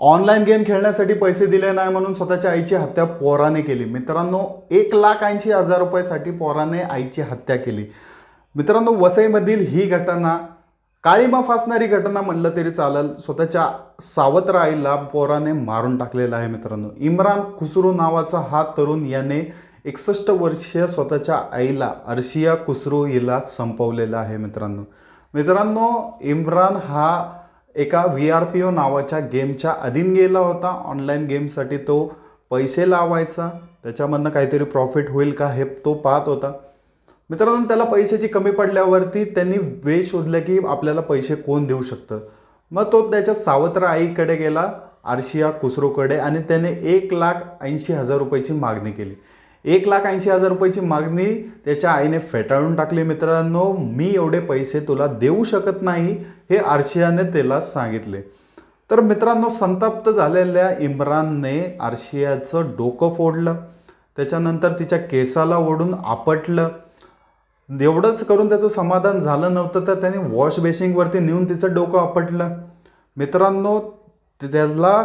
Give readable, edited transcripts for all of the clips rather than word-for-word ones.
Online game खेळण्यासाठी पैसे दिले नाही म्हणून स्वतःच्या आईची हत्या पोराने केली. मित्रांनो, 1,80,000 रुपयासाठी पोराने आईची हत्या केली. मित्रांनो, वसईमधील ही घटना काळीमा फासणारी घटना म्हणलं तरी चालेल. स्वतःच्या सावत्र आईला पोराने मारून टाकलेला आहे. मित्रांनो, इम्रान खुसरू नावाचा हा तरुण याने 61 वर्षीय स्वतःच्या आईला अर्शिया खुसरू हिला संपवलेला आहे. मित्रांनो, इम्रान हा एका VRPO नावाच्या गेमच्या अधीन गेला होता. ऑनलाईन गेमसाठी तो पैसे लावायचा, त्याच्यामधनं काहीतरी प्रॉफिट होईल का हे तो पाहत होता. मित्रांनो, त्याला पैशाची कमी पडल्यावरती त्यांनी वे शोधले की आपल्याला पैसे कोण देऊ शकतं. मग तो त्याच्या सावत्र आईकडे गेला, अर्शिया खुसरूकडे, आणि त्याने 1,80,000 रुपयाची मागणी केली. 1,80,000 रुपयाची मागणी त्याच्या आईने फेटाळून टाकली. मित्रांनो, मी एवढे पैसे तुला देऊ शकत नाही हे अर्शियाने त्याला सांगितले. तर मित्रांनो, संतप्त झालेल्या इम्रानने अर्शियाचं डोकं फोडलं, त्याच्यानंतर तिच्या केसाला ओढून आपटलं. एवढंच करून त्याचं समाधान झालं नव्हतं तर त्याने वॉश बेसिंगवरती नेऊन तिचं डोकं आपटलं. मित्रांनो, त्याला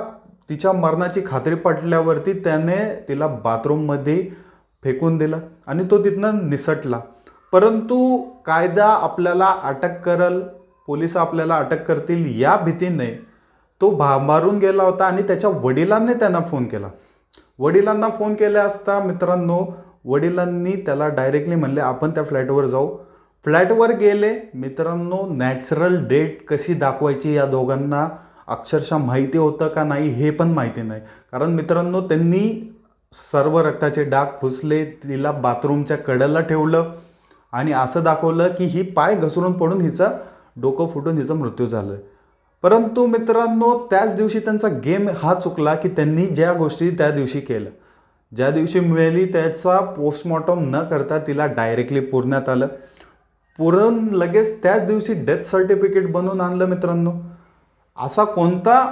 तिच्या मरणाची खात्री पटल्यावरती त्याने तिला बाथरूममध्ये फेकून दिलं आणि तो तिथनं निसटला. परंतु कायदा आपल्याला अटक करल, पोलिस आपल्याला अटक करतील या भीतीने तो भांबारून गेला होता आणि त्याच्या वडिलांनी त्यांना फोन केला. वडिलांना फोन केले असता मित्रांनो, वडिलांनी त्याला डायरेक्टली म्हणले आपण त्या फ्लॅटवर जाऊ. फ्लॅटवर गेले. मित्रांनो, नॅचरल डेट कशी दाखवायची या दोघांना अक्षरशः माहिती होतं का नाही हे पण माहिती नाही. कारण मित्रांनो, त्यांनी सर्व रक्ताचे डाग पुसले, तिला बाथरूमच्या कडेला ठेवलं आणि असं दाखवलं की ही पाय घसरून पडून हिचा डोकं फुटून हिचा मृत्यू झाला. परंतु मित्रांनो, त्याच दिवशी त्यांचा गेम हा चुकला की त्यांनी ज्या गोष्टी त्या दिवशी केल्या, ज्या दिवशी मिळाली त्याचा पोस्टमॉर्टम न करता तिला डायरेक्टली पुरण्यात आलं. पुरून लगेच त्याच दिवशी डेथ सर्टिफिकेट बनवून आणलं. मित्रांनो, असा कोणता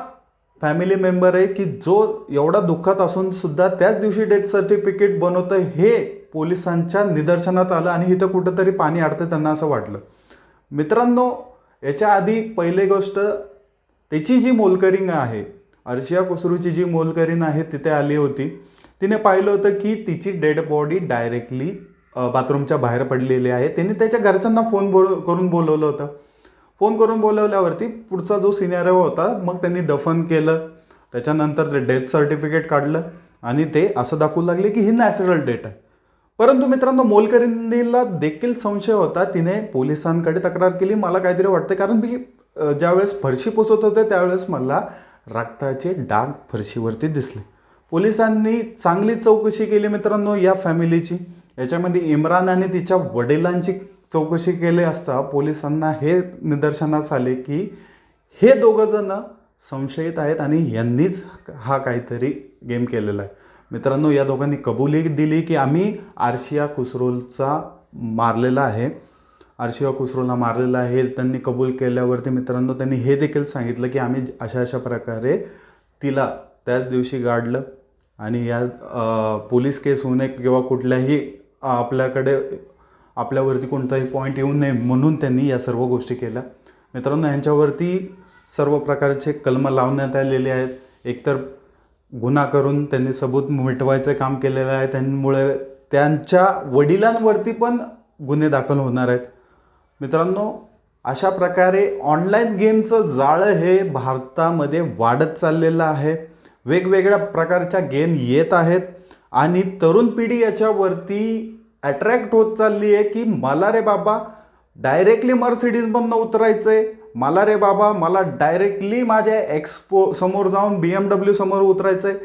फॅमिली मेंबर आहे की जो एवढा दुःखात असून सुद्धा त्याच दिवशी डेथ सर्टिफिकेट बनवतं हे पोलिसांच्या निदर्शनात आलं आणि इथं कुठंतरी पाणी अडतं त्यांना असं वाटलं. मित्रांनो, याच्या आधी पहिली गोष्ट, त्याची जी मोलकरीण आहे, अर्शिया खुसरूची जी मोलकरीण आहे तिथे आली होती. तिने पाहिलं होतं की तिची डेड बॉडी डायरेक्टली बाथरूमच्या बाहेर पडलेली आहे. त्यांनी त्याच्या घरच्यांना फोन करून बोलवलं होतं. फोन करून बोलवल्यावरती पुढचा जो सिनेरिओ होता मग त्यांनी दफन केलं. त्याच्यानंतर ते डेथ सर्टिफिकेट काढलं आणि ते असं दाखवू लागले की ही नॅचरल डेट आहे. परंतु मित्रांनो, मोलकरीणीला देखील संशय होता. तिने पोलिसांकडे तक्रार केली. मला काहीतरी वाटतं कारण मी ज्यावेळेस फरशी पुसत होते त्यावेळेस मला रक्ताचे डाग फरशीवरती दिसले. पोलिसांनी चांगली चौकशी केली मित्रांनो या फॅमिलीची. याच्यामध्ये इम्रान आणि तिच्या वडिलांची चौकशी केली असता पोलिसांना हे निदर्शनास आले की हे दोघं जण संशयित आहेत आणि यांनीच हा काहीतरी गेम केलेला आहे. मित्रांनो, या दोघांनी कबुली दिली की आम्ही अर्शिया खुसरूचा मारलेला आहे, अर्शिया खुसरूला मारलेला आहे. त्यांनी कबूल केल्यावरती मित्रांनो त्यांनी हे देखील सांगितलं की आम्ही अशा प्रकारे तिला त्याच दिवशी गाडलं आणि या पोलीस केस होऊ नये किंवा कुठल्याही आपल्यावरती कोणताही पॉईंट येऊ नये म्हणून त्यांनी या सर्व गोष्टी केल्या. मित्रांनो, यांच्यावरती सर्व प्रकारचे कलम लावण्यात आलेले आहेत. एकतर गुन्हा करून त्यांनी सबूत मिटवायचं काम केलेलं आहे, त्यामुळे त्यांच्या वडिलांवरती पण गुन्हे दाखल होणार आहेत. मित्रांनो, अशा प्रकारे ऑनलाईन गेमचं जाळं हे भारतामध्ये वाढत चाललेलं आहे. वेगवेगळ्या प्रकारच्या गेम येत आहेत आणि तरुण पिढी याच्यावरती अट्रॅक्ट होत चालली आहे की मला रे बाबा डायरेक्टली मर्सिडीजमधनं उतरायचं आहे, मला रे बाबा मला डायरेक्टली माझ्या एक्सपो समोर जाऊन BMW समोर उतरायचं आहे.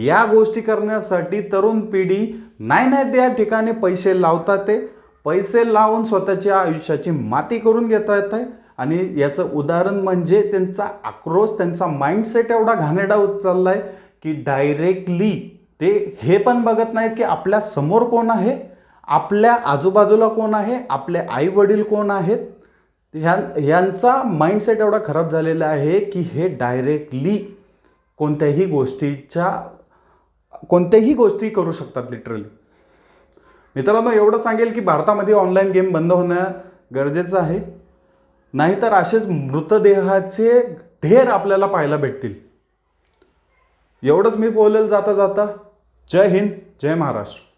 या गोष्टी करण्यासाठी तरुण पिढी नाही त्या ठिकाणी पैसे लावतात. ते पैसे लावून स्वतःच्या आयुष्याची माती करून घेता येत आहे आणि याचं उदाहरण म्हणजे त्यांचा आक्रोश, त्यांचा माइंडसेट एवढा घाणेरडा होत चालला आहे की डायरेक्टली ते हे पण बघत नाहीत की आपल्या समोर कोण आहे, आपल्या आजूबाजूला कोण आहे, आपले आई वडील कोण आहेत. यांचा माइंडसेट एवढा खराब झालेला आहे की हे डायरेक्टली कोणत्याही गोष्टी करू शकतात लिटरली. मित्रांनो, एवढं सांगेल की भारतामध्ये ऑनलाईन गेम बंद होणं गरजेचं आहे, नाहीतर असेच मृतदेहाचे ढेर आपल्याला पाहायला भेटतील. एवढंच मी बोलेल जाता जाता. जय हिंद, जय महाराष्ट्र.